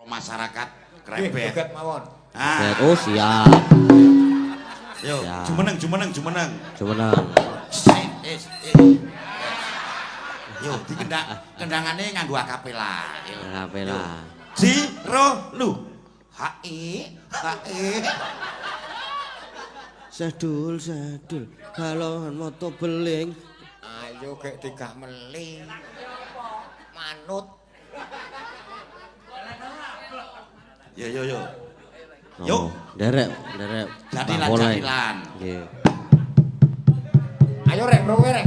masyarakat Krebet. Joget mawon. Oh siap. Yo, siap. jumeneng. Jumeneng. Yo, kendangane nganggo akapela. Akapela. Ji ro lu. Hae. Sadul. Halohan moto beling. Ayo kek tikah meling. Manut. Yo. Yuk, derek. Jadilan. Nggih. Ayo rek bro rek.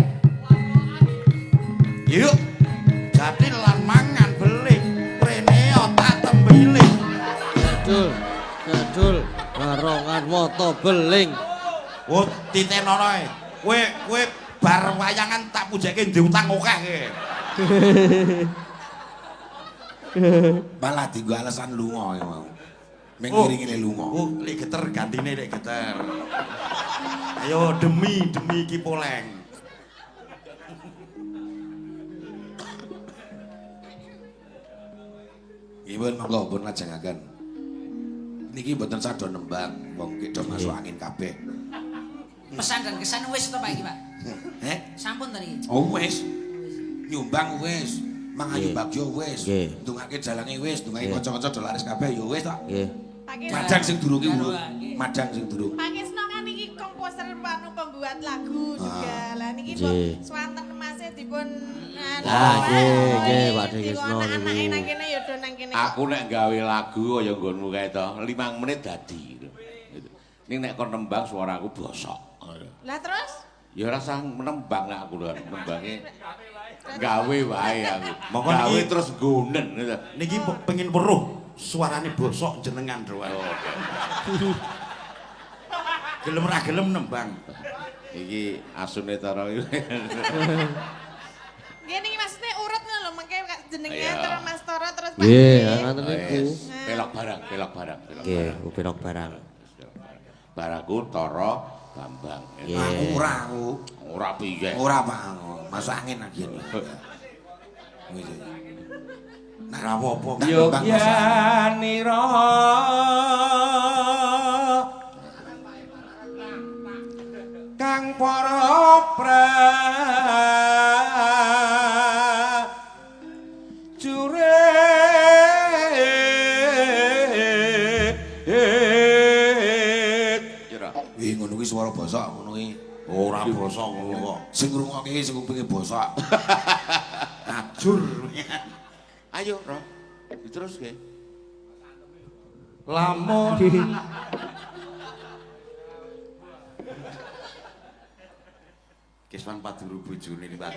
Yuk. Jadilan mangan beling. Rene otak tembiling. Sadul. Barongan moto beling. Oh, titenono e. Kowe bar wayangan tak pujake diutang akeh kowe. Malah dienggo alasan lunga ya mau. Mengiringi lunga. Oh, lek geter gantine lek geter. Ayo demi iki poleng. Ibu monggo pun lajengaken. Niki mboten sadon nembang, wong ki do masuk angin kabeh. Pesan dan kesan wis to Pak iki, Pak? Sampun to niki. Oh wis. Nyumbang wis. Mangayu bagyo wis. Ndungake jalange wis, ndungake kanca-kanca do laris kabeh ya wis to. Nggih. Madang sing durung ki urung. Madang sing durung. Pak Kisno kan niki komposer pembuat lagu juga. Lah niki swanten Masih dipun nggih Pak Kisno anake nang kene ya do nang kene. Aku nek gawe lagu kaya nggonmu kae to, 5 menit dadi. Ning nek kon nembang suaraku bosok. Lah terus? Ya ora usah menembang nek aku lho, nembange gawe wae aku. Monggo Gawe niki terus gonen. Niki pengin weruh suarane bosok jenengan lho. Gelem ra gelem nembang. Iki asune Tara iki. Nggih niki maksudnya urut ngono lho, mengke jenenge terus Mas Toro terus Pak. Nggih, ngoten niku. Pelok barang. Nggih, belok barang. Baraku Tara Bambang. Aku Ora piye. ora Pak. Masuk angin lagi ini. Nah, apa-apa. Yogyanira kang para prajurit. Wih ngono kuwi swara bosok ngono kuwi. Ora bosok ngono kok. Sing ngrungokke sing kupinge bosok. Ajur. Ayo, Ro. Diteruske. Lamun Kiswan paduru bojone Pak.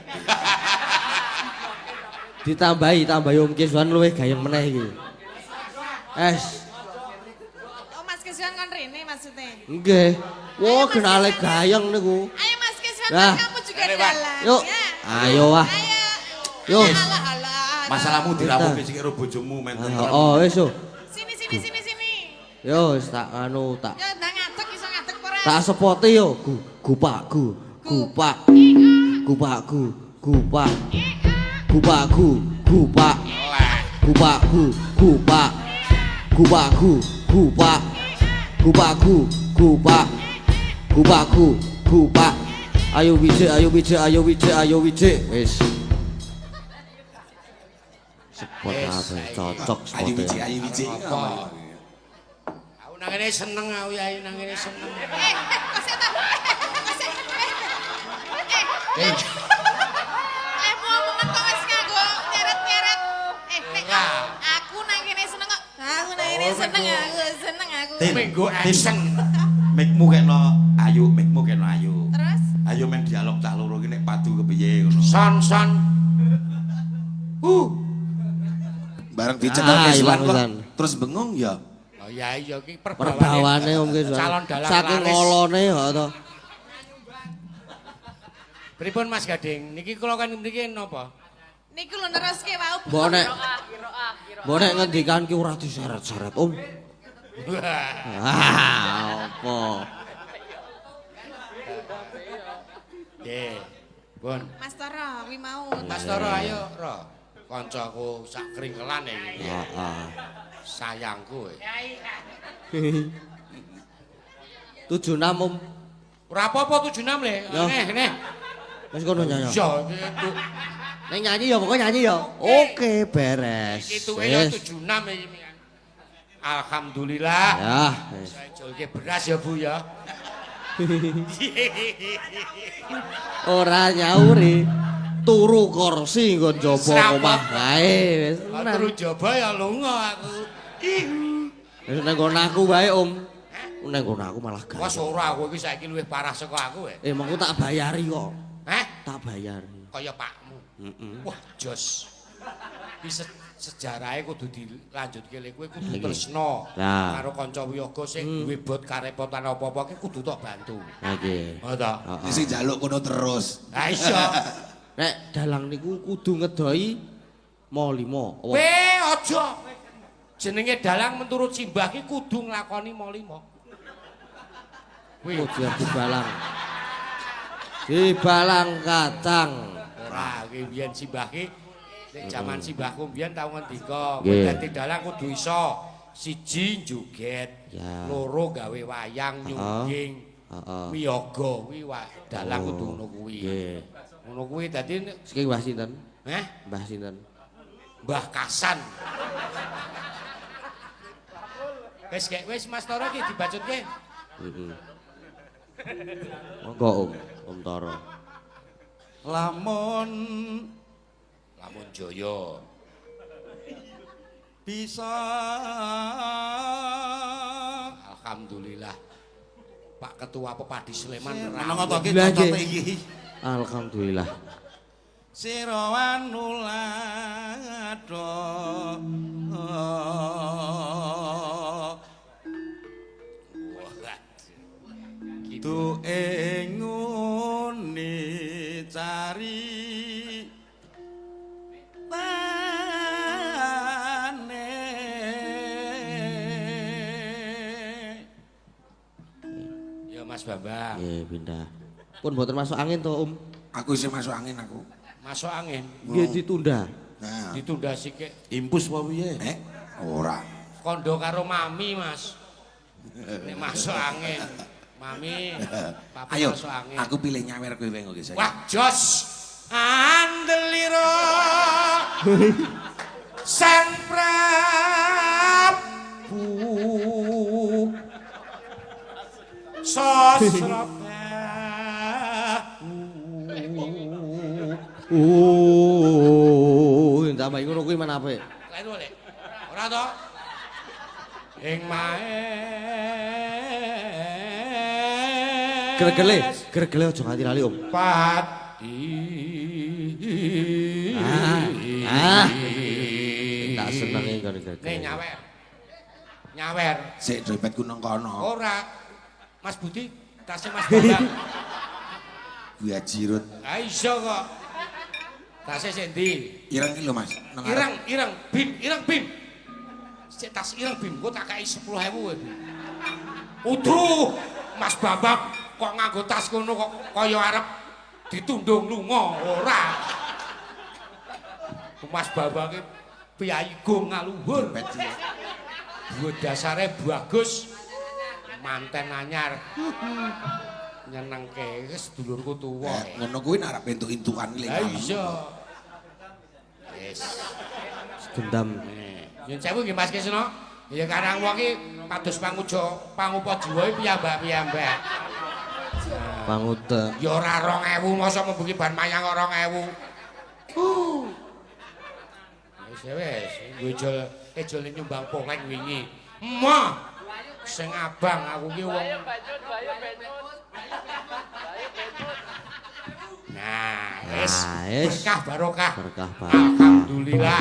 Ditambahi Om Kiswan luwih gayeng meneh iki. Oh Mas Kiswan kon rene maksudnya. Nggih. Wah, genale gayeng niku. Ayo Mas Kiswan Nah. kamu juga dalam. Yuk. Ayo wah. Yuk. Masalahmu dirapuke sik karo bojomu men. Oh, wis yo. Sini. Yo wis tak anu tak. Ya ndang ngadeg iso ngadeg ora? Tak sepote yo. Gupakku. Gupak. Gupakku. Gupak. Gupakku. Gupak. Gupakku. Gupak. Gupakku. Gupak. Gupakku. Gupak. Gupakku. Gupak. Ayo wicik. Wis. Spot apa? Cocok spot. Ayu wiji. Aku nang kene seneng aku yai nang kene seneng. Mau kok wis nganggo nyeret-nyeret. Aku nang kene seneng kok. Aku nang kene seneng aku. Minggu action. Mikmu kena ayu. Terus? Ayo men dialog cah loro iki nek padu kepiye ngono. Son. Bareng dicekel Kiswan kok hilang. terus bengong ya. Oh iya iki Perbawane Om Kiswan. calon dalang Saking laris. olone kok to. Pripun Mas Gading? Niki kula kan mriki napa? Niku lho neruske wau. Mbok nek ngendikan ki ora diseret-seret Om. Apa? Nggih. Pun. Mas Toro kuwi mau. Mas Toro ayo, Ro. Kancaku sak kringkelan iki. Heeh. Sayangku. 76 Om. Ora apa-apa 76 le. Neh. Wis kono nyanyi. Iya, itu. Nek nyanyi ya pokoknya nyanyi ya. Oke, beres. Itu ya 76 ya. Alhamdulillah. Ya. Saya jolke beras ya Bu ya. Ora nyauri. Turu kursi nggon jaba omah kae wis. Turu jaba ya lunga aku. Wis nang kono aku wae Om. Nang kono aku malah gak. Wes ora kowe iki saiki luwih parah saka aku ya. Mengko tak bayari kok. Heh? Tak bayari. Kaya pakmu. Wah, jos. Iki sejarahe kudu dilanjutke lek kowe kudu tresno karo kanca wiyaga sing duwe bot karepotan apa-apa ki kudu tok bantu. Ha nggih. Oh ta. Sing njaluk kono terus. Ha iya. Nek dalang niku kudu ngedoi mo 5. Aja. Jenenge dalang menurut simbah ki kudu nglakoni mo 5. Kuwi dibalang. Dibalang kacang. Ora, ki biyen simbah ki nek jaman simbahku mbiyen tau ngendika, kowe dadi dalang kudu iso siji joget, loro gawe wayang nyungging, wiyaga kuwi dalang kudu ngono kuwi. Ngono kuwi dadi iki Mbah sinten? Mbah sinten? Mbah Kasan. Wis Mas Toro iki dibacutke. Monggo Om Toro. Lamun Jaya bisa alhamdulillah Pak Ketua Pepadi Sleman menapa iki contoh iki alhamdulillah sira wanulado tu engune cari Mas Bambang. Nggih, pindah. Pun mboten masuk angin to, Om. Aku isih masuk angin aku. Masuk angin. Nggih ditunda. Nah, ditunda sik. Impus apa piye? Ora. Kondo karo Mami, Mas. Nek masuk angin. Mami, Papa ayo, masuk angin. aku pilih nyawer kowe wae nggih. Wah, jos. Andeliro. Sang Prabu. Sosrobahu. Ndamai ngono kuwi men apik. Lain oleh. Ora to? Ing mae. Gregele aja nganti lali, Om. Pati. Tak senenge karo gregele. Nek nyawer. Sik dompetku nang kono. Ora. Mas Budi, tasnya Mas Bambang. Kuwi ajirut. Ha iso kok. Tasnya sik ndi? Ireng iki lho, Mas. Ireng, bim. Sik tas ireng bim, kok tak kai 10.000 kowe. Uduh, Mas Bambang kok nganggo tas ngono kok kaya arep ditundung lunga ora. Mas Bambang ki piyayi gong ngaluhur. Duwe dasare bagus. Manten anyar. Nyenengke sedulurku tuwa. Ngono kuwi nek arep entuk-entukan lek. Ha iya. Wis. Dendam. Yen sewu nggih Mas Kisna. Ya karang wong iki pados pangupa jiwa piyambak-piyambak. Panguda. Ya ora 2000 masa membuki ban mayang kok 2000. Wis, ejol nyumbang poleng wingi. Mah. Sing abang aku ki wong. Nah, wis berkah barokah. Alhamdulillah.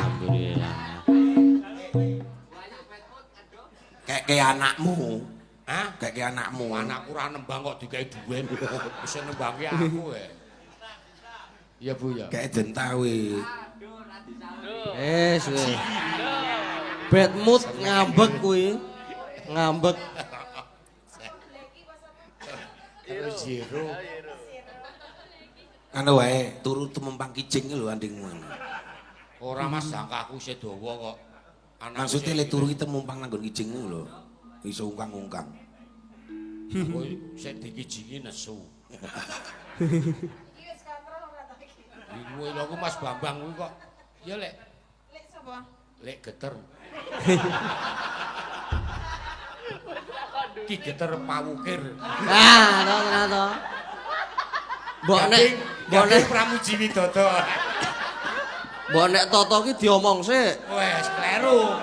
Keke anakmu. Hah? Keke anakmu. Anakku ora nembang kok digawe duwen. Wis nembangi aku ya. Iya Bu ya. Keke dentawe. Wis. Bad mood ngambek kuwi. Ngambek. Terus zero. Anu wae, turu tumempang kijing lho andingmu. Ora Mas, jangkaku isih dawa kok. Maksudnya le turu kita mumpang nanggon kijing lho. Iso ungkang-ungkang. Kowe sik dikijingi nesu. Kowe lho aku Mas Bambang kuwi kok. Ya lek. Lek sapa? Lek geter. Ki geter pawukir. Ah, tenan to. Mbok nek Pramuji Widodo. mbok nek Toto ki diomong sik. Wes kleru.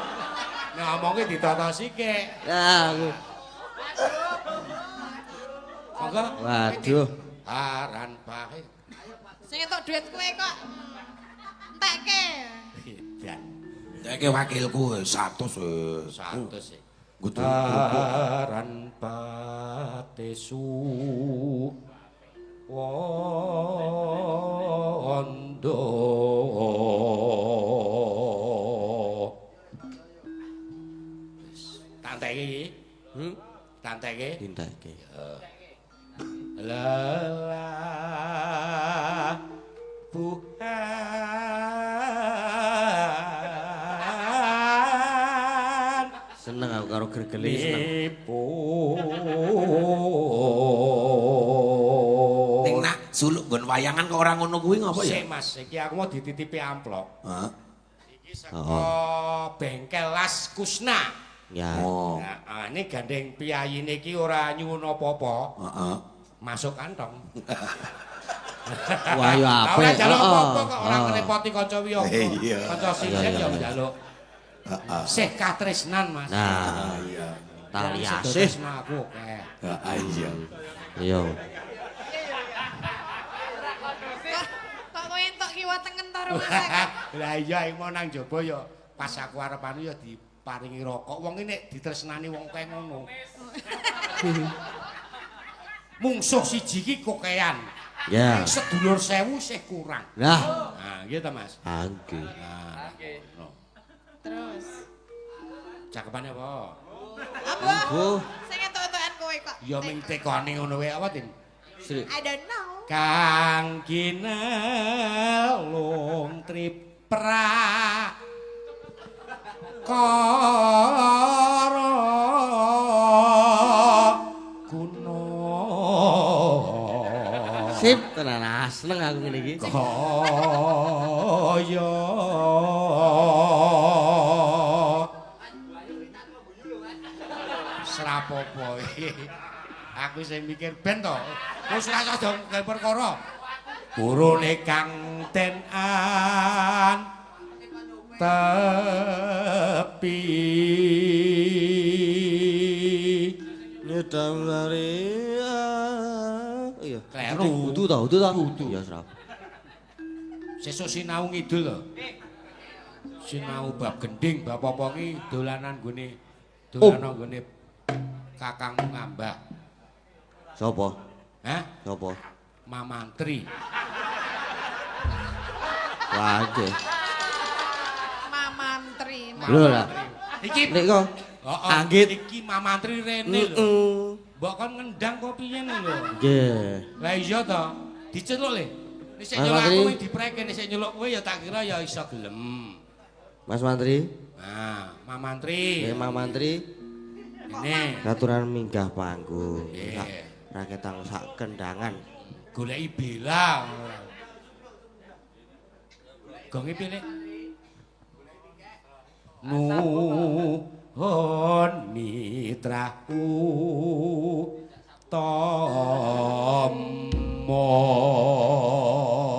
Nek omonge ditata sithik. Ya, Monggo. waduh. Aran bae. Sing entuk duit kowe kok. Entekke. Dan Nek wakilku 100 wis. 100 sih. Kudu Aran patesu wondo tanteke iki tanteke Dintake. lelah bukan Seneng aku karo gregele seneng. ning nak suluk nggon wayangan kok ora ngono kuwi ngopo ya? Sik Mas, iki aku mau dititipi amplop. Heeh. Iki saka bengkel Las Kusna. Ya. Oh. Nah, ini gandeng piyayine iki ora nyuwun apa-apa. Heeh. Masuk kantong. Wah, ya apik. Ora njaluk Heeh. apa-apa kok ora ngrepoti kanca wiyoga. Iya. Kanca sing ya njaluk. Heeh. Sih katresnan Mas. Nah, Iya. tali asih. Tresna aku kae. Heeh iya. Iya. Kok kowe entuk kiwa tengen to rumah sakit. Lah iya iki mau nang jaba ya pas aku arep anu ya diparingi rokok. Wong iki nek ditresnani wong kae ngono. Mungsuh siji iki kokean. Ya. Sedulur 1000 sih kurang. Lah, Nah, gitu ta Mas. angge. Nah, no. Terus. Cakepane apa? Apa? Bu, Sing entuk-entukan kowe kok. Ya ming tekone ngono wae apa, Tin? Sri. I don't know. Kang kinelung tripra kara kuno Sip, tenan seneng aku ngene iki. kaya srapopo iki. Aku sing mikir ben to. Wis ora usah gawe perkara. Burune kang tenan tepi Nyedam lari. Iya. Kleru. Udu to, udu to. Iya, Srap. Sesuk sinau ngidul lho. Sinau bab gending, bab apa ki dolanan gone dolanan gone kakangmu ngambah. Sopo? Hah? Sopo? Mamantri. Waduh. Mamantri. Lho lah. Iki Nek kok heeh. Anggit. Iki Mamantri rene lho. heeh. Mbok kon ngendang kok piye lho. Nggih. Lah iya to. Diceluk le. Nek sik Mas nyeluk aku Mantri. kuwi dipreke, nek sik nyeluk kowe ya tak kira ya iso gelem. Mas Mantri, Nah, Mamantri. Mang Mantri, Ini katuran minggah panggung. Nggih. Raketang sak kendangan. goleki Bella. Gonge piye, Nek? Nuhun mitraku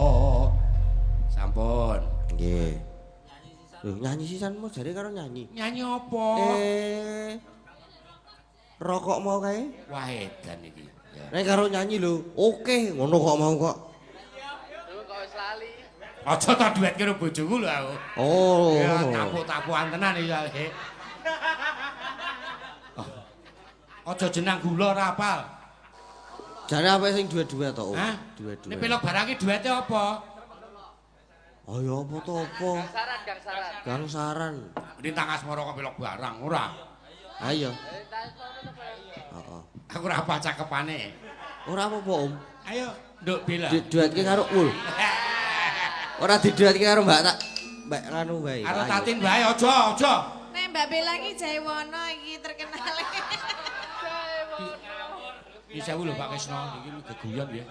tomo. Sampun. Nggih. Lho, nyanyi sisanmu jare karo nyanyi. Nyanyi apa? Rokok mau kae? Wah edan iki. Ya. Nek karo nyanyi lho, oke, ngono kok mau kok. Aja tak duet karo bojoku lho aku. Oh. Ya tapuk-tapukan tenan iki. Aja jenang gula ora apal. Jare apa sing duet-duet to? Hah? Duet-duet. Nek pelok barang iki duete apa? Oh ya apa to apa? Gangsaran. Lintang asmara kok pelok barang ora. Ayo. Heeh. Aku ora apa cakepane. Ora apa-apa, Om. Ayo, nduk Bella. Duetke karo Ul. Ora diduetke karo Mbak tak Mbak anu bae. Karo Tatin bae aja. Mbak Bella iki Jaiwono iki terkenal. Iki sewu lho Pak Kesno, iki geguyon ya.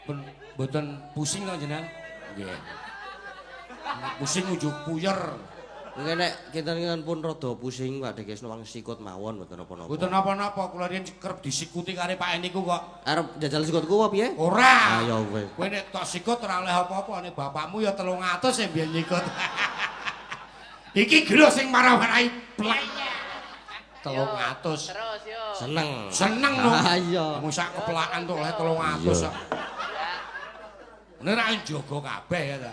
Pun mboten pusing kok jenengan. Nggih. Pusing ujug puyer. Nggih nek kinten pun rada pusing Pak Dekesno wong sikut mawon mboten napa-napa. Mboten napa-napa, kula riyen kerep disikuti kare Pak niku kok. Arep jajal sikutku apa piye? Ora. Ah ya wis. Kowe nek tok sikut ora oleh apa-apa, nek bapakmu ya 300 sing biyen nyikut. Iki gelo sing marah-marahi plek. 300. Terus yo. Seneng lho. Ah iya. Kamu sak keplakan tuh oleh 300 sak. Bener ra njogo kabeh ya ta.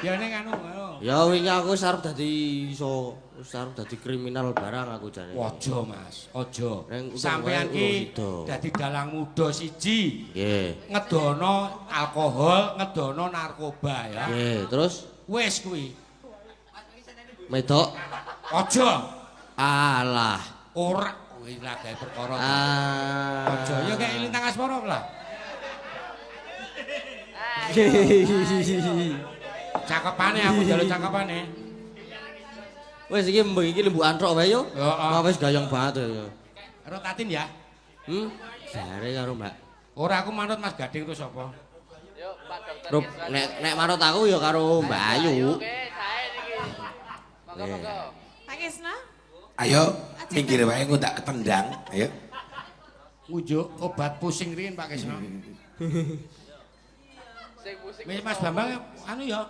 Ya ning anu. Ya wingi aku wis arep dadi kriminal barang aku jane. Aja Mas, aja. Neng untung Sampeyan wae ki urung sida. dadi dalang muda siji. Nggih. Ngedono alkohol, ngedono narkoba ya. Nggih, terus Wis kuwi. medok Aja. alah. Ora kuwi lah gawe perkara. Ah. Aja ya kayak lintang asmara lah. Cakepane aku njaluk cakepane. Wis iki mbeng iki lembu antrok wae yo. Heeh. Wis gayeng banget yo. Karo Tatin ya. Jare karo Mbak. Ora aku manut Mas Gading terus apa? Yuk, Pak Dokter. Rup, nek marut aku ya karo Mbak Ayu. Oke, sae niki. Monggo-monggo. Pak Kesno? Ayo, minggir wae engko tak ketendang, ayo. Unjuk obat pusing riyen Pak Kesno. Sing musik. Wis Mas Bambang anu ya.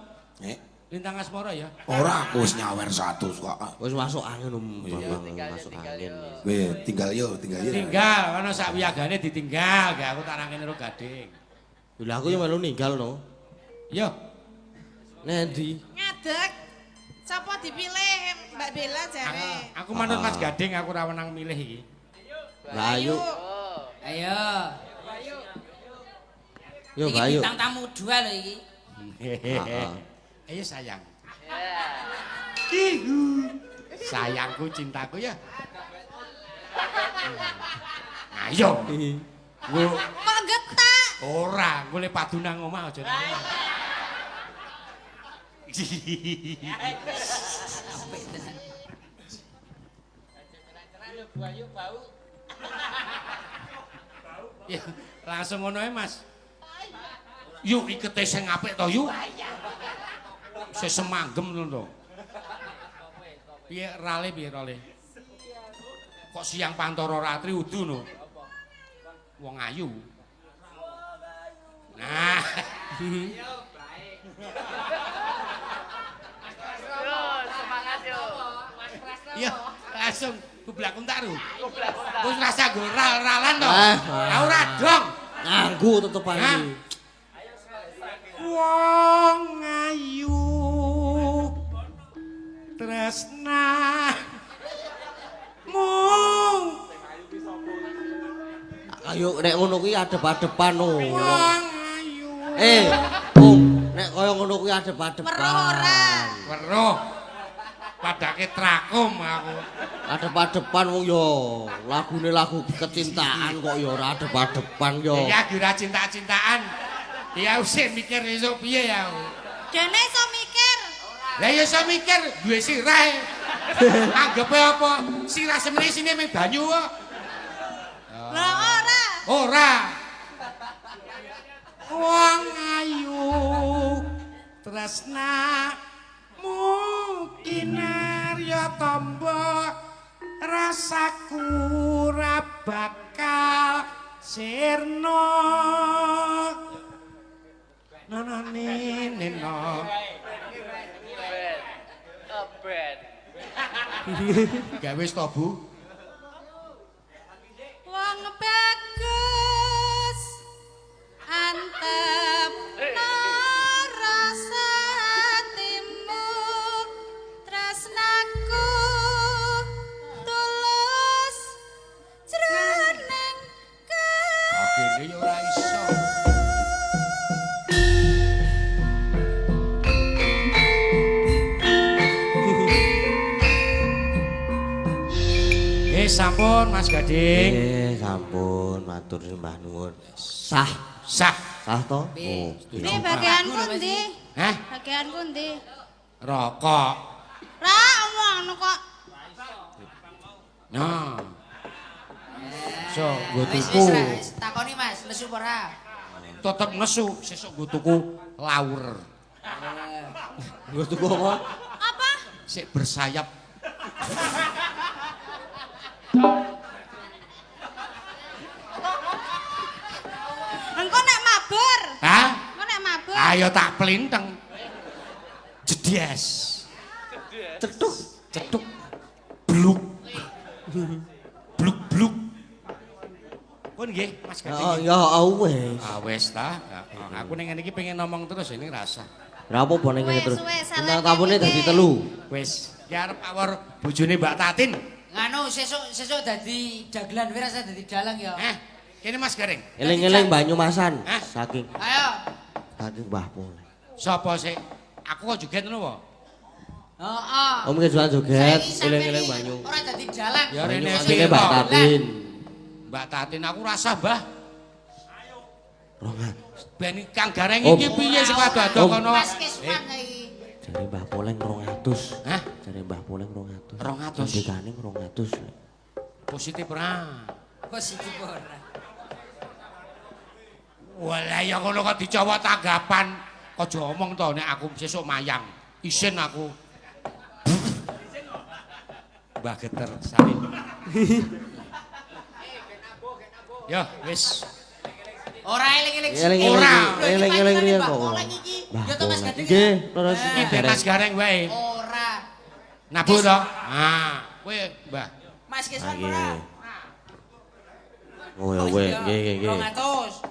Lintang asmara ya. Ora aku wis nyawer 100 kok. Wis masuk angin Bambang masuk angin. Weh, tinggal yo. Tinggal ana sak wiyagane ditinggal, gak aku tak nangkene karo Gading. Lha aku yo melu ninggal no. Yo, Nendi? Ngadeg. Sapa dipilih Mbak Bella jare? aku manut Mas Gading, aku ora wenang milih iki. Mbak Ayu. Ayo. Yo Iki Mbak Ayu. bintang tamu 2 lho iki. Ayo sayang. Ya. Sayangku, cintaku ya. Ayo. Kok getak? Ora, golek padu nang omah aja nang omah. Ya, langsung ngono ae, Mas. Yuk ikete sing apik to, yuk. Sesemanggem ngono to. Piye rale piye rale? Kok siang pantoro ratri udu no. Wong ayu. Nah. Yo, semangat yo. Iya, langsung kublak untaru. Wis rasa go ral-ralan to. Ora dong. Nganggu tetepan iki. Wong ayu tresna mung Ayo nek ngono kuwi adep-adepan no. wong ayu. Nek kaya ngono kuwi adep-adepan. Weruh ora? Weruh. Padake trakum aku. Adep-adepan wong yo lagune lagu kecintaan kok yo ora adep-adepan yo. Ya ora cinta-cintaan. Ya usih mikir esuk piye ya. Dene iso mikir. Lah ya iso mikir duwe sirah. Anggepe apa? Sirah semene sini mung banyu kok. Lah ora. Ora. Wong ayu tresna mungkin arya tamba rasaku ora bakal sirna. Neno. Bed. Gawe wis to, Bu? Wong bagus antep rasa hatimu tresnaku tulus jroning Agene ya ora iso. Sampun Mas Gading. Sampun matur sembah nuwun. Sah to? Ini bagian pundi? Hah? Bagian pundi? Rokok. Ra ngono kok. Nah. So, nggo Wis tuku. wis takoni Mas, lesu apa ora? Tetep nesu, sesuk nggo tuku laur. Nggo tuku apa? Apa? Sik bersayap. Engko nek mabur. Hah? Engko nek mabur. Ayo tak plinteng. Jedhes. Cetuk. Cetuk. Bluk. Bluk-bluk. Pun nggih, Mas Gading. Ya wis. Ah wis ta. Aku ning ngene iki pengen ngomong terus ini rasa. Ra apa ning ngene Wis, terus. wis, Bintang salah tamune ngene dadi iki. 3. Wis, ki arep awor bojone Mbak Tatin. Nganu sesuk dadi dagelan wae rasa dadi dalang ya. Kene Mas Garing. Eling-eling Banyumasan. Hah? Saking Mbah Pole. Sapa sih? Aku kok joget ngono wae. Heeh. Om kejuan joget, Saiki eling-eling sampeyan Banyu. ora dadi dalang. Ya rene Asline Mbak Tatin. Mbak Tatin aku rasa, Mbah. Rongan. Ben Kang Gareng iki piye sing ado-ado kono? Mas Kisman iki. Jare Mbah Poleng 200. Hah? Jare Mbah Poleng 200. 200. Ndekane 200. Positif ora? Positif ora. Walah ya ngono kok dicowo tanggapan. Aja omong to nek aku sesuk mayang. Isin aku. Mbah Geter salim. Ya, wis. Ora eling-eling Eling-eling riyen kok. Ya to Mas Gading. Nggih, terus Iki ben Mas Gareng wae. Ora. Nabu to? Ah, kowe, Mbah. Mas Kisman Nggih. ora. Oh ya weh, nggih. 200.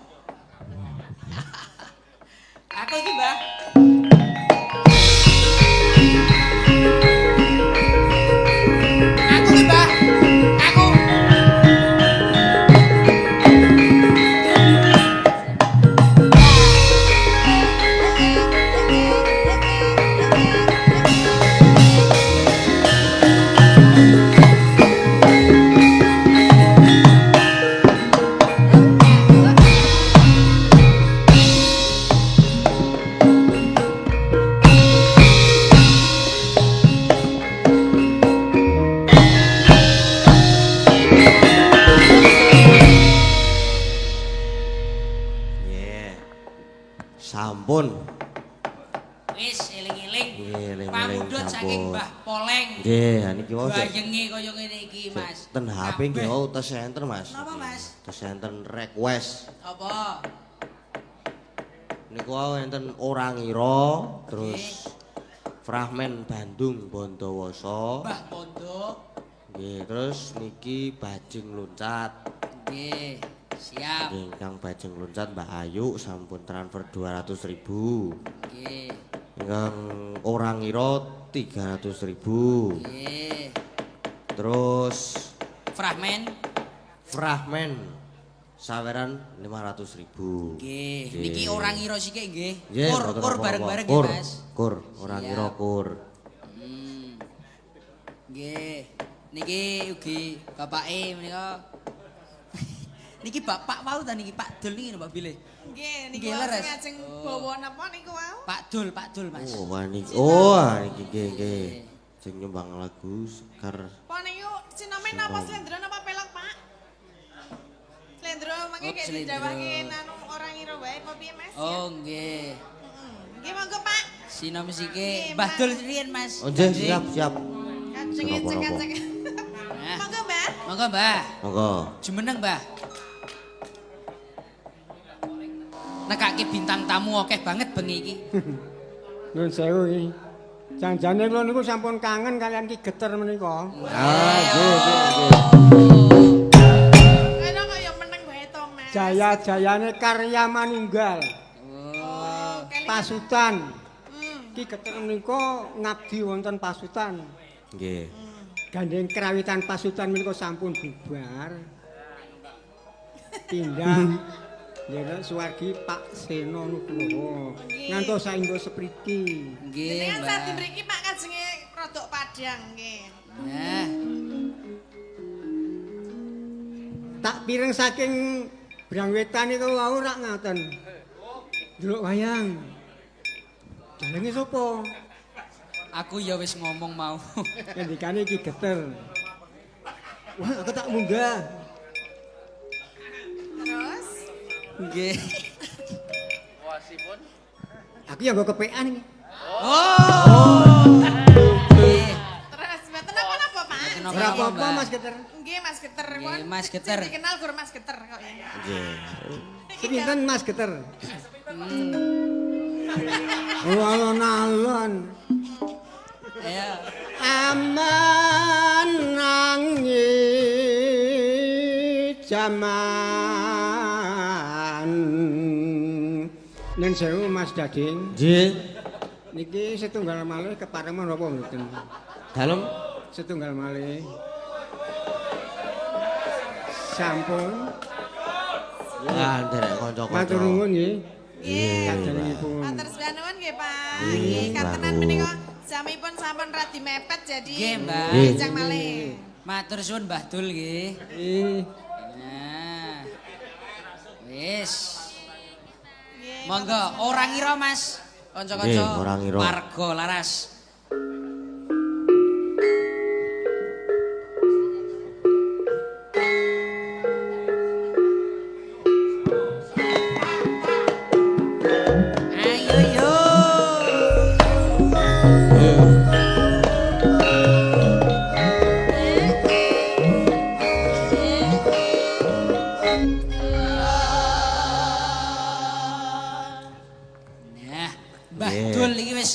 Aku iki, Mbah. Aku iki, Mbah. Aku. Nggih. Sampun. Wis eling-eling. Nggih, eling-eling Pamudhut saking sampun. Mbah Poleng. Nggih, niki wau. Bayenge kaya ngene iki, Mas. Ten HP nggih wau tes enter, Mas. Napa, Mas? Tes enter request. Apa? Niku wau enten Ora Ngira, terus Fragmen Bandung Bondowoso. Mbah Bondo. Nggih, terus niki Bajing Loncat. Nggih, siap. Nggih, Kang Bajing Loncat Mbak Ayu sampun transfer 200.000. Nggih. Kang Ora Ngira 300.000. Nggih. Terus Fragmen. saweran 500.000. Nggih. Nggih. Niki orang ngira sithik nggih. Nggih, Kur mboten kur apa-apa. bareng-bareng Kur, ya, Mas. Kur, Ora Siap. Ngira kur. Nggih. Niki ugi bapake menika. Niki bapak wau ta niki Pak Dul niki Mbak Bilih. Nggih, niku Nggih, leres. ajeng bawa napa niku wau? Pak Dul Mas. Oh, wah niki. Oh, niki nggih. Sing nyumbang lagu Sekar. Apa niku siname napa slendro napa pelok, Pak? Slendro mangke Oh, kayak slendro. didawake anu orang ngira wae apa piye, Mas? Oh, nggih. Nggih monggo, Pak. Sinom sike. Nggih, Mbah Pak. Dul riyen, Mas. Oh, nggih, siap. Kajeng Napa-napa. cek-cek. Nah. Monggo, Mbak. Monggo, Mbah. Monggo. Jumeneng, Mbah. Nekake bintang tamu akeh banget bengi iki. Nuwun sewu iki. Janjane kula niku sampun kangen kalian Ki Geter menika. Ah, nggih. Ana kaya meneng wae to, Mas. Jaya-jayane karya manunggal. Oh, keling. Pasutan. Ki Geter menika ngabdi wonten pasutan. Nggih. Gandeng kerawitan pasutan menika sampun bubar. Pindah Nggih, suwargi Pak Seno Nugroho. Ngantos saengga sepriki. Nggih, Jenengan Mbah. saat mriki Pak kajenge rodok Padang nggih. Nah, Tak pireng saking Brangwetan niku wau rak ngaten. Delok wayang. Jenenge sapa? Aku ya wis ngomong mau. Ngendikane iki geter. Wah, aku tak munggah. Terus? Nggih. Wasipun. Aku yang nggo kepean iki. Nggih. Terus mboten napa-napa, Pak. Ora apa-apa Mas Geter. Nggih, Mas Geter. Nggih, Mas Geter. Sing dikenal gur Mas Geter kok ya. Nggih. Sepinten Mas Geter? Alon-alon. Ayo. Aman nangi jaman. Nen sewu Mas Dading. Nggih. Niki setunggal malih keparengan apa mboten? Dalem Setunggal malih. Sampun. ah nderek kanca-kanca. Matur nuwun nggih. Nggih. Kajenengipun. Matur nuwun nggih, Pak. Nggih, kantenan menika jamipun sampun radi mepet jadi Nggih, Mbak. Bincang malih. Matur suwun Mbah Dul nggih. Nggih. Nah. Wis. Nggih. Monggo ora ngira Mas. Kanca-kanca Nggih, ora ngira. warga laras. Ayo yo. Nah, Mbah Nggih. Dul iki wis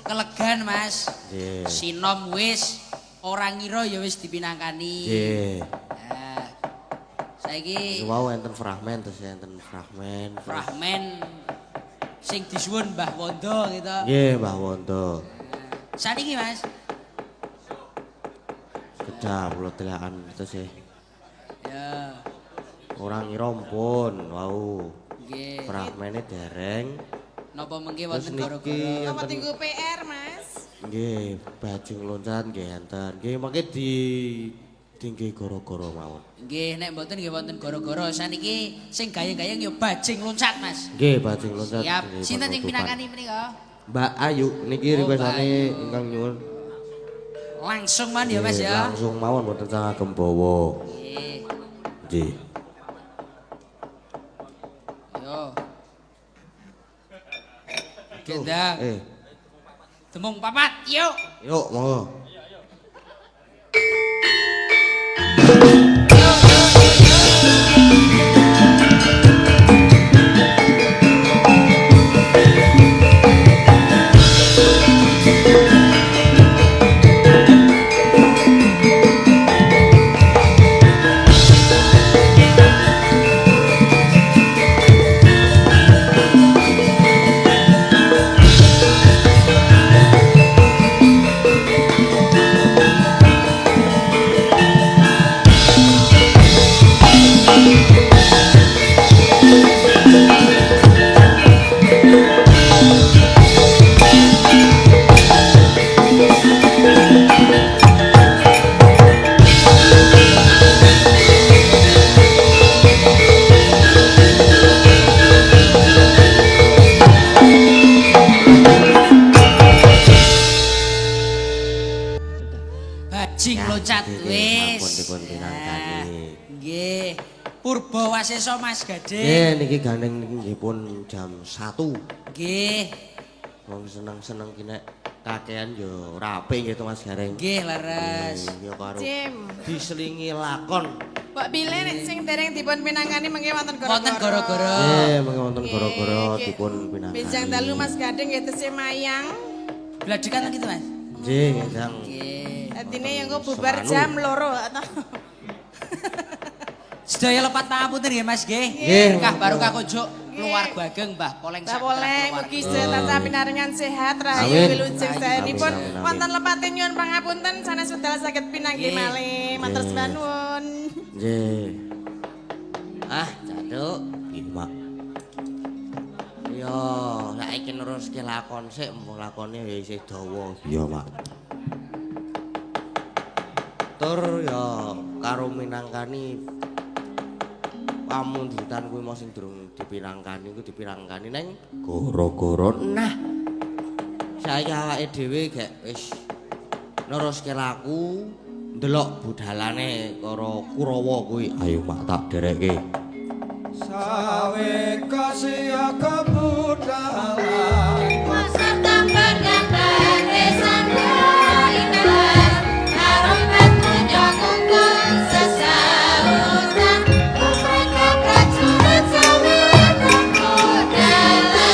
kelegan Mas. Nggih. Sinom wis ora ngira ya wis dipinangkani. Nggih. Nah, saiki Wow enten fragmen terus enten fragmen. fragmen sing disuwun Mbah Wondo gitu. Nggih, Mbah Wondo. Saniki Mas. Kedap kula delakan terus ya. Ya, Ora ngira ampun wau. nggih. Fragmene dereng. Napa mengki Terus wonten niki gara-gara? Apa enten tinggu PR, Mas? nggih bajing loncat nggih enten. Nggih mangke di tinggi gara-gara mawon. Nggih, nek mboten nggih wonten gara-gara saniki sing gayeng-gayeng ya bajing loncat Mas. Nggih bajing loncat. Siap. nggih, Sinten sing penutupan. pinangkani menika? Mbak Ayu niki Oh, requestane Mbak Ayu. ingkang nyuwun. Langsung man ya Mas Nggih, ya. Langsung mawon mboten cangagem bawa. Nggih. Nggih. Yo. Gendang. Demung papat, yuk. Yuk monggo. Bajing loncat Nggih, wis. ampun dipun pinangkani. Nah, nggih. Purba Waseso Mas Nggih Gading. niki gandeng nggih pun jam 1. Nggih. Wong seneng-seneng ki nek kakean yo rapi gitu Mas Gareng. Nggih leres. Yo karo Jim. diselingi lakon. Mbok Bile nek sing dereng dipun pinangkani mengki wonten gara-gara. Wonten gara-gara. Nggih, mengke wonten gara-gara Nggih. dipun pinangkani. Benjang dalu Mas Gading ya tesih mayang. Bladekan gitu Mas. Nggih, ngendang. Nggih. Adine yang kok bubar Semanu. jam loro atau Sedaya lepat pangapunten nggih Mas nggih. Nggih. Berkah barokah kunjuk keluarga Ageng Mbah Poleng Mbak sak Poleng keluarga. mugi tansah pinaringan sehat rahayu Amin. wilujeng saenipun Amin, amin. wonten lepating nyuwun pangapunten sanes wedal saged pinanggi Nggih. malih matur Nggih. sembah nuwun. Nggih. Ah, Caduk. Nggih, Mak. Yo, saiki neruske lakon sik, mbok lakone ya isih dawa. Iya, Mak. Tur ya karo minangkani pamundutan kuwi mau sing durung dipinangkani ku dipinangkani neng gara-gara nah saiki awake dhewe gek wis neruske laku ndelok budalane karo Kurawa kuwi. Ayo Mak tak derekke. Sawe kasih kebudalan Pasar tambar ganteng desan indah Karompet punya kumpul sesautan Mereka prajurit sambil kemudalan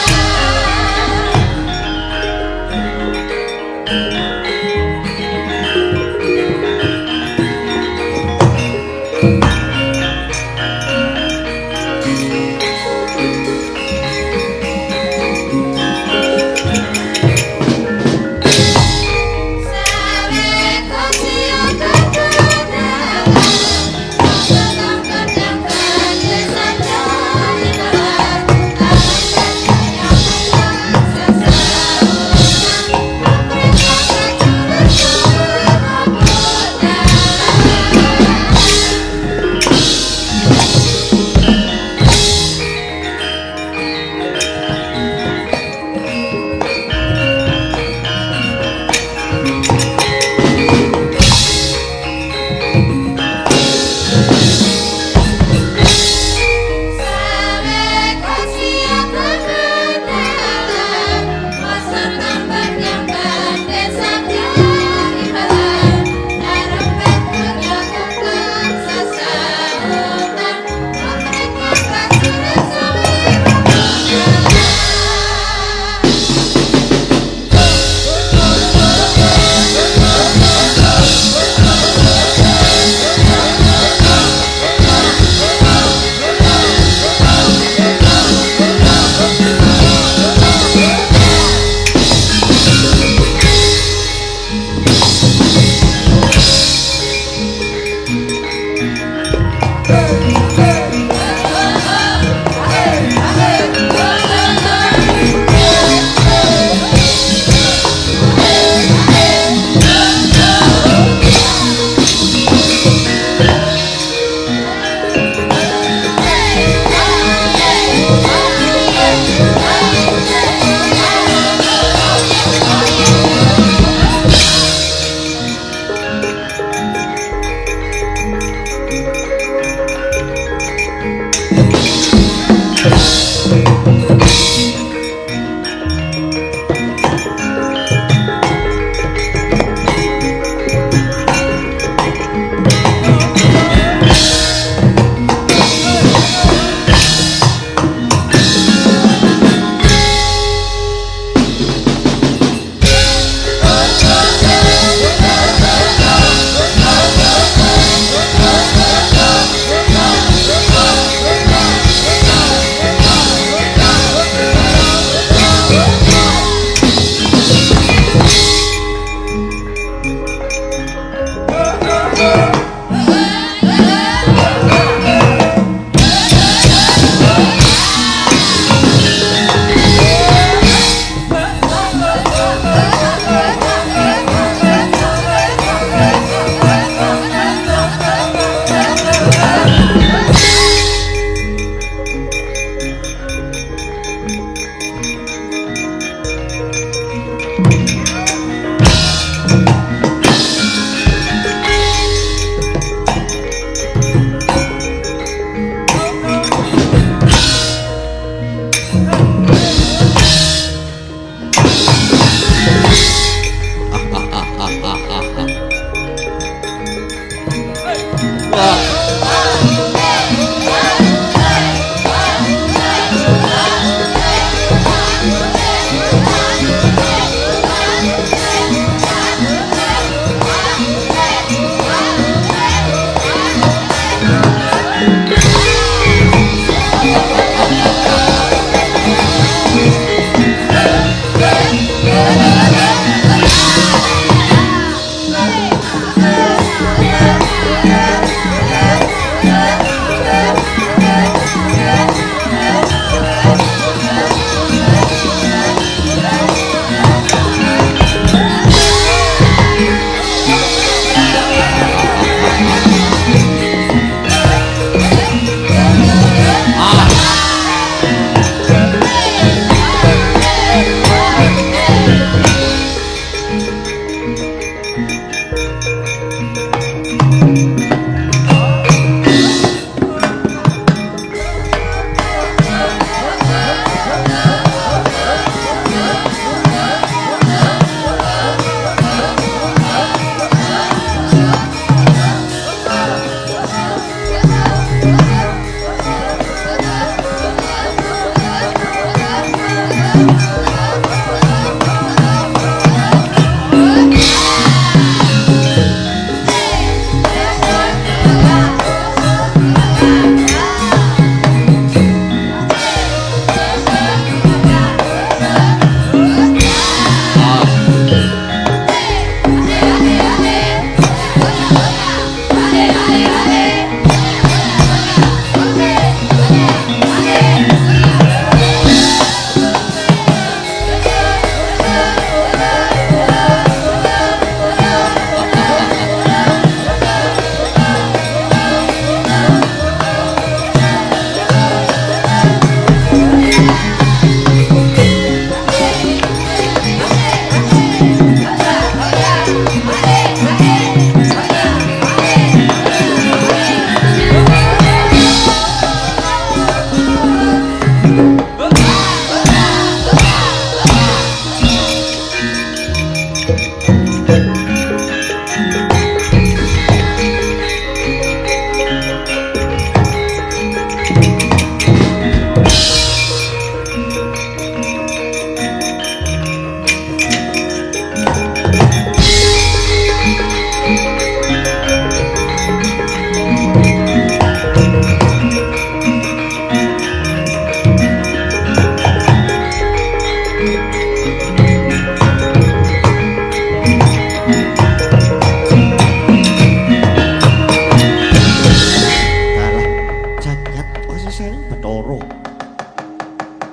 rasane Bathara.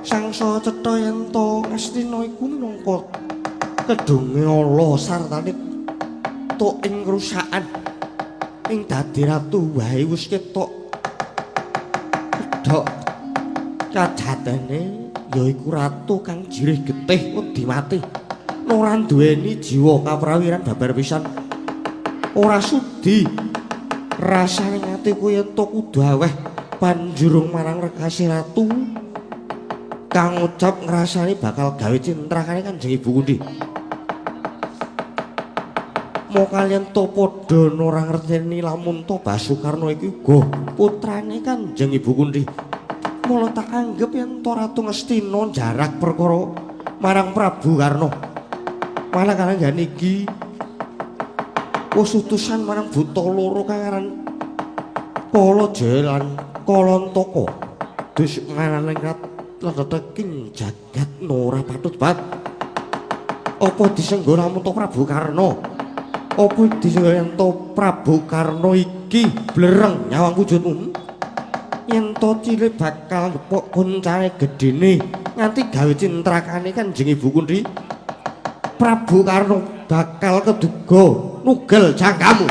Sangsa cetha yen to Astina iku minangka kedunge ala sartane tok ing kerusakan ing dadi ratu wae wis ketok kedhok kajatene yaiku ratu kang jirih getih wedi mati ora duweni jiwa kaprawiran babar pisan ora sudi rasane atiku yen to kudu aweh panjurung marang rekase ratu kang ucap ngrasani bakal gawe cintrakane Kanjeng Ibu Kundi. Mau kalian to padha ora ngerteni lamun to Basukarna iki uga putrane Kanjeng Ibu Kundi. Mula tak anggap yen to Ratu Ngastina jarak perkara marang Prabu Karna. Malah kalenggan iki wis utusan marang buta loro kang aran Kala Jaya lan Kalantaka. Dus ngarane leteking jagat ora patut bat. Apa disenggo lamun to Prabu Karna? Apa disenggo yen to Prabu Karna iki blereng nyawang wujud yen to cilik bakal ngepok koncane gedene nganti gawe cintrakane Kanjeng Ibu Kundi. Prabu Karna bakal keduga nugel jangkamu.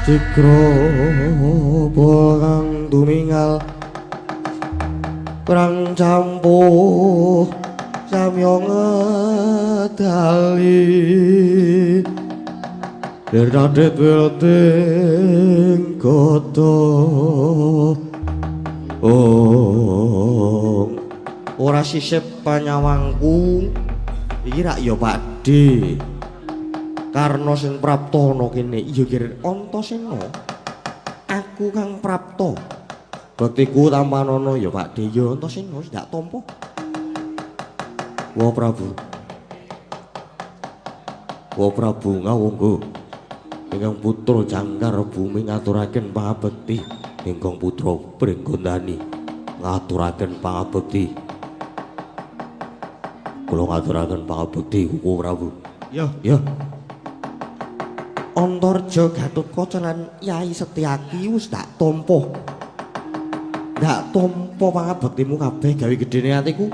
Cikro kang tumingal perang campuh samya ngedali Radet weting koto ora sisip panyawangku iki rak ya Pakde Karna sing prapta ana kene iya kira Antasena aku kang prapta baktiku tampanana ya Pakde ya Antasena wis dak tampa Wa Prabu ngawungga ingkang putra Jangkar bumi ngaturaken pangabekti ingkang putra Pringgondani ngaturaken pangabekti kula ngaturaken pangabekti Wa Prabu ya Antarja Gatotkaca lan Yai Setyaki wis tak tampa. Ndak tampa pangabektimu kabeh gawe gedene atiku.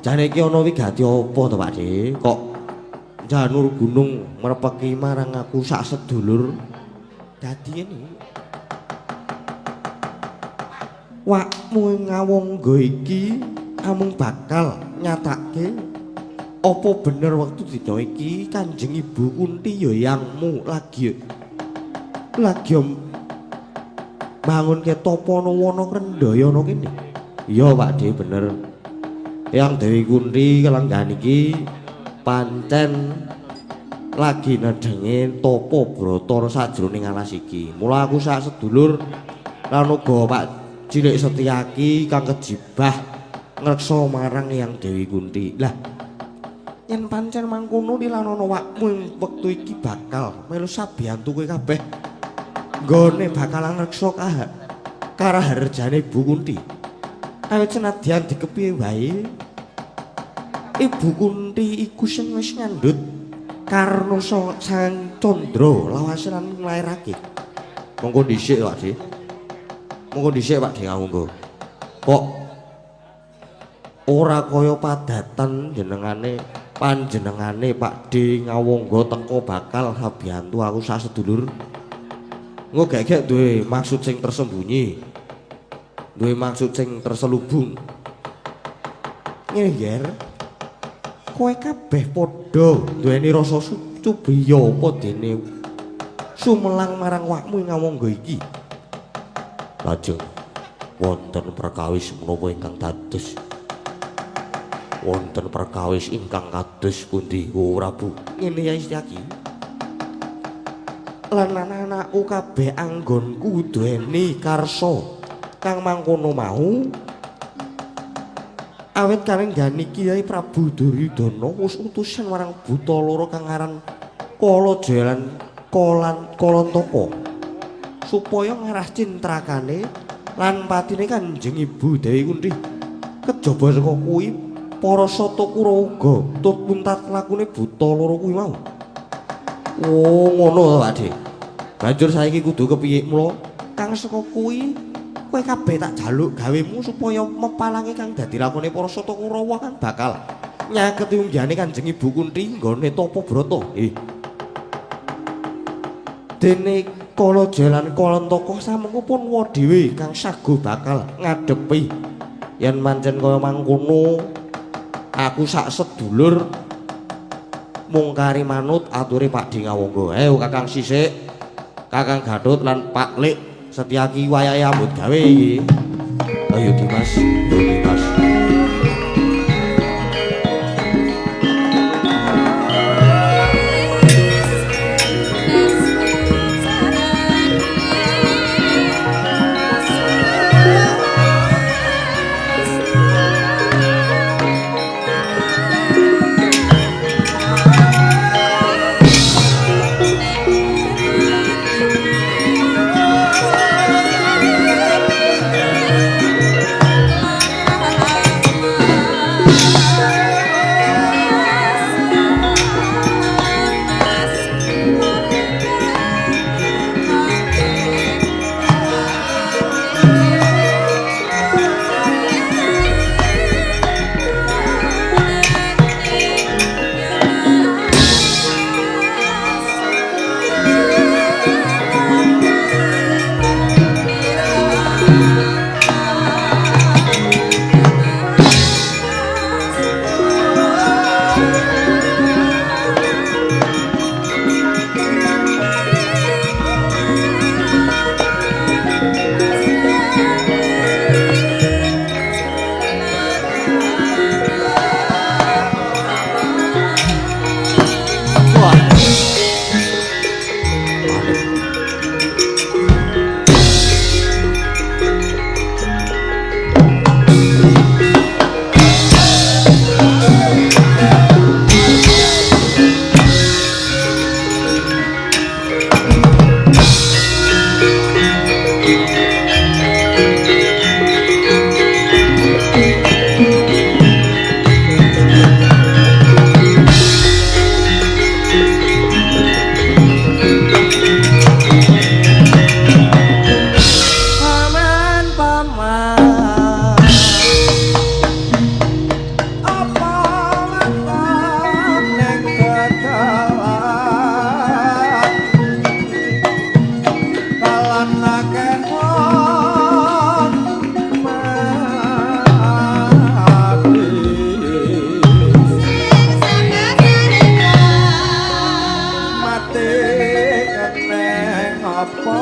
Jane iki ana wigati apa to, Pakde? Kok janur gunung merpeki marang aku sak sedulur. Dadi ngene. Wakmu ngawongga iki amung bakal nyatake apa bener wektu dina iki Kanjeng Ibu Kunti ya yangmu lagi bangun ke Tapanawana Krendayana kene. Iya Pakde bener. Yang Dewi Kunti kelenggan iki pancen lagi nedenge Tapa Brata sajroning alas iki. Mula aku sak sedulur lan uga Pak Cilik Setyaki kang kejibah ngreksa marang Yang Dewi Kunti. Lah yen pancen mangkono dilanono wakmu wektu iki bakal melu sabiyantu kowe kabeh nggone bakalan ngreksa karaharjane Ibu Kunti. Awit senadyan dikepiye wae Ibu Kunti iku sing wis ngandhut karna Sang Candra lawase lan nglairake. Monggo dhisik Pakde. Monggo dhisik Pakde ngawungga. Kok ora kaya padatan panjenengane Pakde ngawungga teko bakal sabiyantu aku sak sedulur. Engko gek-gek duwe maksud sing tersembunyi. Duwe maksud sing terselubung. Ngene yer. Kowe kabeh padha duweni rasa cubriya apa dene sumelang marang wakmu ngawongga iki. Lajeng wonten perkawis menapa ingkang dados. Wonten perkawis ingkang kados pundi O Prabu? Ngene ya Setyaki. Lan anak-anakku kabeh anggonku duweni karsa kang mangkono mau. Awit kalenggan iki Kyai Prabu Duryudana wis utusan marang buta loro kang aran Kalantaka supaya ngarah cintrakane lan patine Kanjeng Ibu Dewi Kunti. Kejaba saka kuwi para Sata Kurawa uga tut muntat lakune buta loro kuwi mau. Oh ngono to Pakde. Banjur saiki kudu kepiye mula kang saka kuwi kowe kabeh tak jaluk gawemu supaya mepalangi kang dadi lakone para Sata Kurawa kan bakal nyaketi unggihane Kanjeng Ibu Kunti nggone Tapa Brata. Dene Kalaja lan Kalantaka samengko pun wa dhewe kang saguh bakal ngadepi yen pancen kaya mangkono aku sak sedulur mung kari manut ature Pakde ngawongga. Ayo Kakang Sisik, Kakang Gatut lan Pak Lik Setyaki wayahe ambut gawe iki. Ayo Dimas, Dimas. apa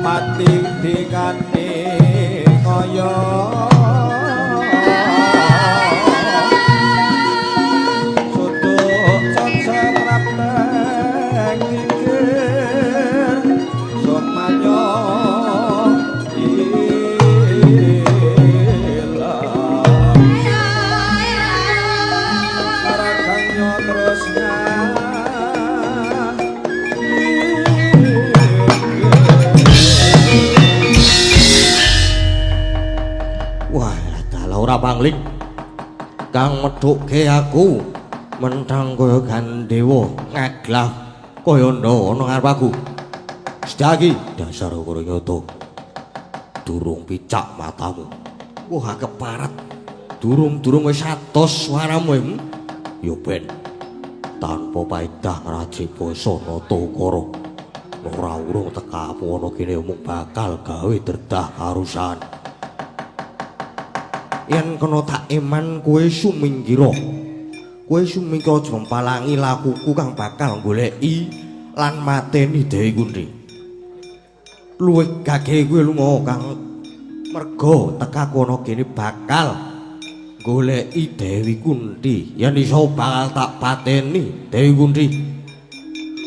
mati dikane kaya suduk cocok rapeng dikir somanyo ora pangling kang medhuke aku mentang kaya gandewa ngaglah kaya ndawa ana ngarep aku sedagi dasar ukara nyata durung picak matamu wah keparat durung wis atos swaramu yo ben tanpa paedah ngraji basa nata ukara ora urung tekamu ana kene mung bakal gawe derdah karusan yen kena tak iman kowe sumingkira jempalangi lakuku kang bakal goleki lan mateni Dewi Kunthi luwih gageh kowe lunga kang merga tekaku ana kene bakal goleki Dewi Kunthi yen iso bakal tak pateni Dewi Kunthi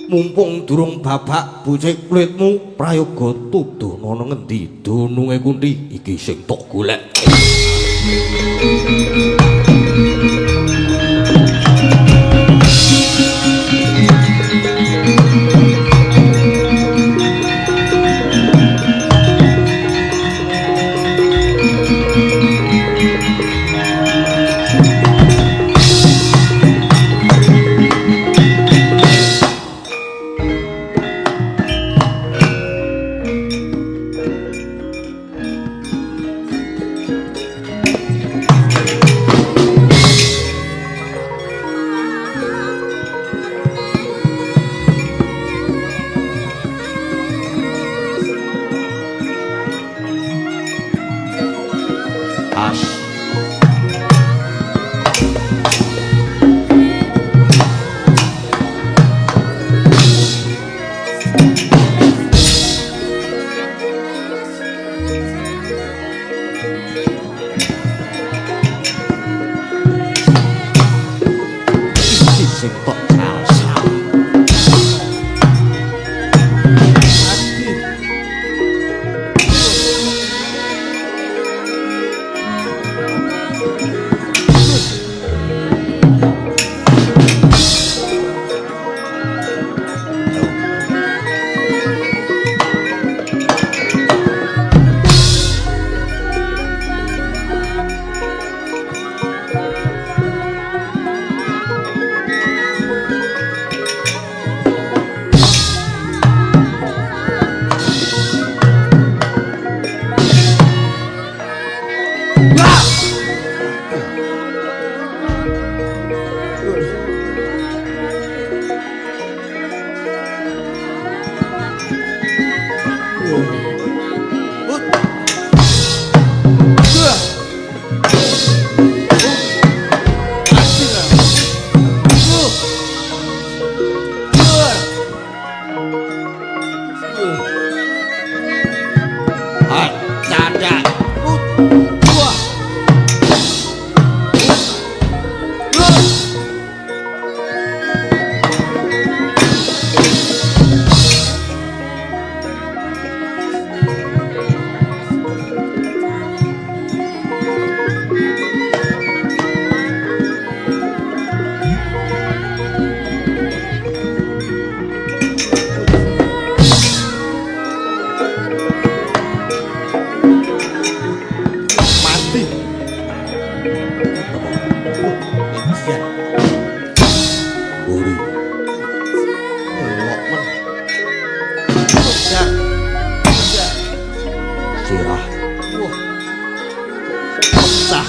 mumpung durung babak bucik kulitmu prayoga tuduh ana ngendi dununge Kunthi iki sing tok golek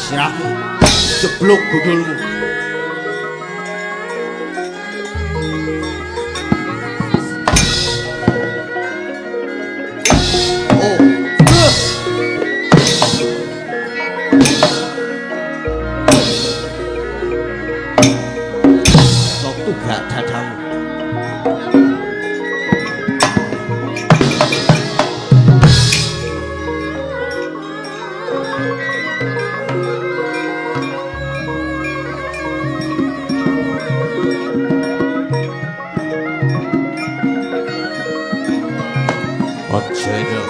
sirahmu jeblok gudulmu. tugak dadamu. Ojo itu.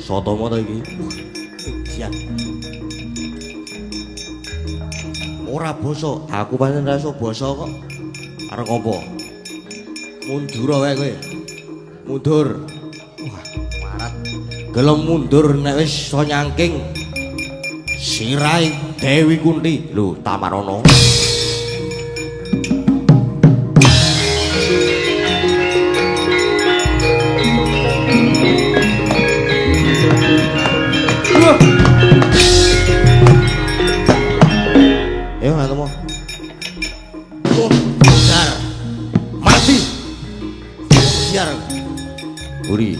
Sotomo ta iki. Siap. Ora basa, aku pancen ra iso basa kok. Arep apa? Mundur wae kowe. Mundur. Wah, marat. Gelem mundur nek wis iso nyangking. Sirahe Dewi Kunti. Lho, Tamarana. Buri.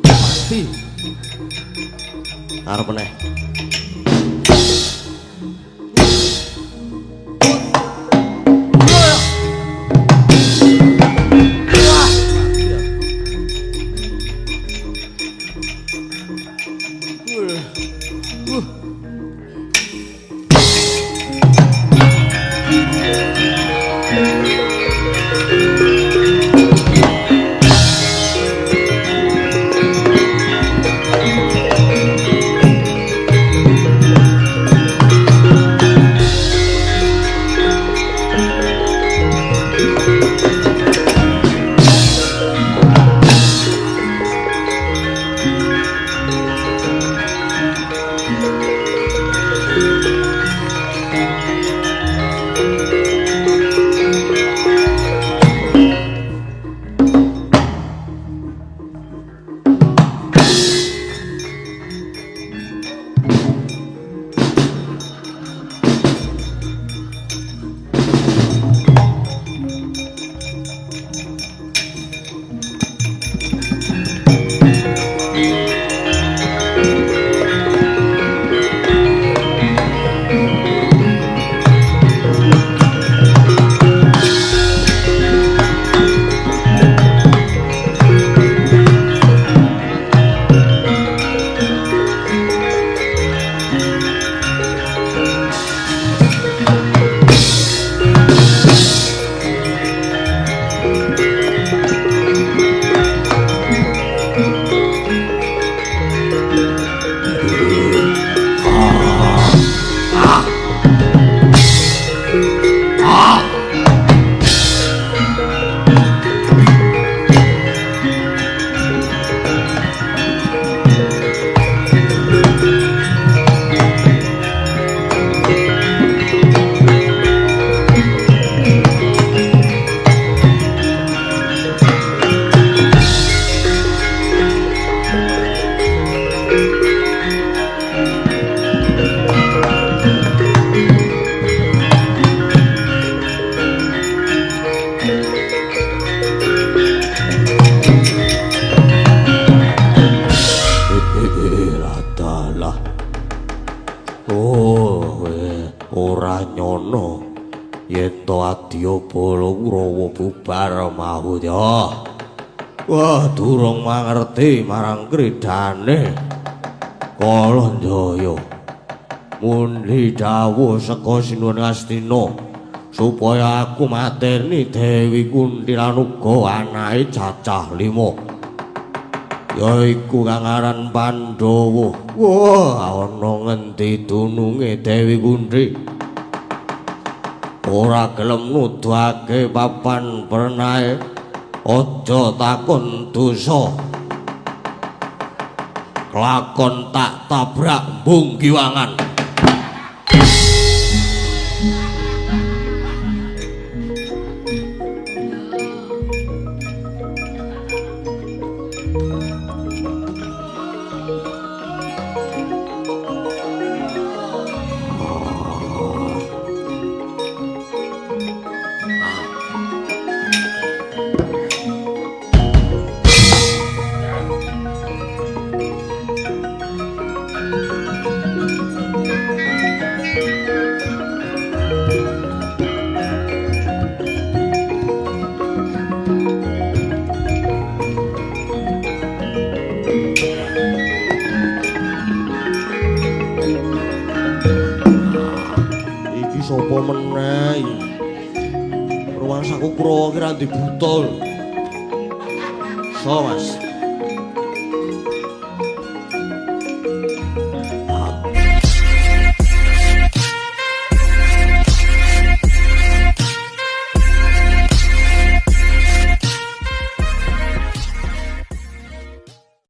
Mati. Arep meneh. yen to adya bala Kurawa bubar mahudha. Wah, durung mangerti marang kridane Kalanjaya. Mundi dawuh saka Sinuwun Ngastina supaya aku mateni Dewi Kunthi lan uga anake cacah 5. Yaiku kang aran Pandhawa. Wah, ana ngendi dununge Dewi Kunthi? Ora gelem nuduhake papan pernae. Aja takon dosa. Kelakon tak tabrak mbung giwangan. Sapa meneh? Ruang saku Kurawa ki ra ndibutol. So, Mas.